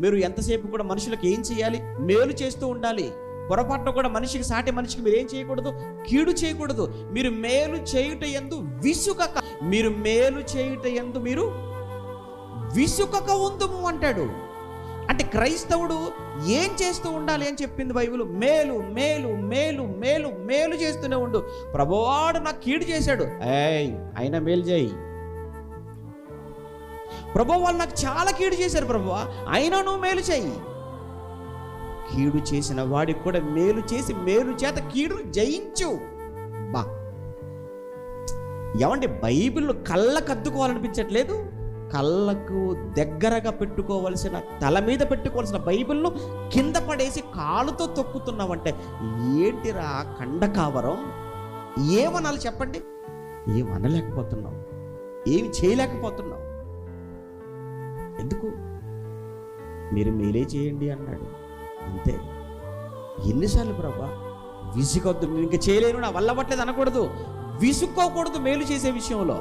మీరు ఎంతసేపు కూడా మనుషులకు ఏం చేయాలి? మేలు చేస్తూ ఉండాలి. పొరపాటున కూడా మనిషికి, సాటి మనిషికి మీరు ఏం చేయకూడదు? కీడు చేయకూడదు. మీరు మేలు చేయుట యందు విసుకక, మీరు మేలు చేయుట యందు మీరు విసుకక ఉందుము అంటాడు. అంటే క్రైస్తవుడు ఏం చేస్తూ ఉండాలి అని చెప్పింది బైబిల్. మేలు మేలు మేలు మేలు మేలు చేస్తూనే ఉండు. ప్రభువాడు నాకు కీడు చేశాడు, అయినా మేలు చేయి. ప్రభు వాళ్ళు నాకు చాలా కీడు చేశారు ప్రభువా, అయినా నువ్వు మేలు చేయి. కీడు చేసిన వాడికి కూడా మేలు చేసి మేలు చేత కీడును జయించు. బా ఏమంటే బైబిల్ కళ్ళకు అద్దుకోవాలనిపించట్లేదు? కళ్ళకు దగ్గరగా పెట్టుకోవలసిన, తల మీద పెట్టుకోవాల్సిన బైబిల్ను కింద పడేసి కాలుతో తొక్కుతున్నావంటే ఏంటిరా కండకావరం? ఏమనాలి చెప్పండి? ఏం అనలేకపోతున్నావు, ఏమి చేయలేకపోతున్నావు. ఎందుకు? మీరు మేలే చేయండి అన్నాడు, అంతే. ఎన్నిసార్లు ప్రభా విసుగొద్దు, నేను ఇంకా చేయలేను, నా వల్ల పట్టలేదు అనకూడదు. విసుక్కోకూడదు మేలు చేసే విషయంలో.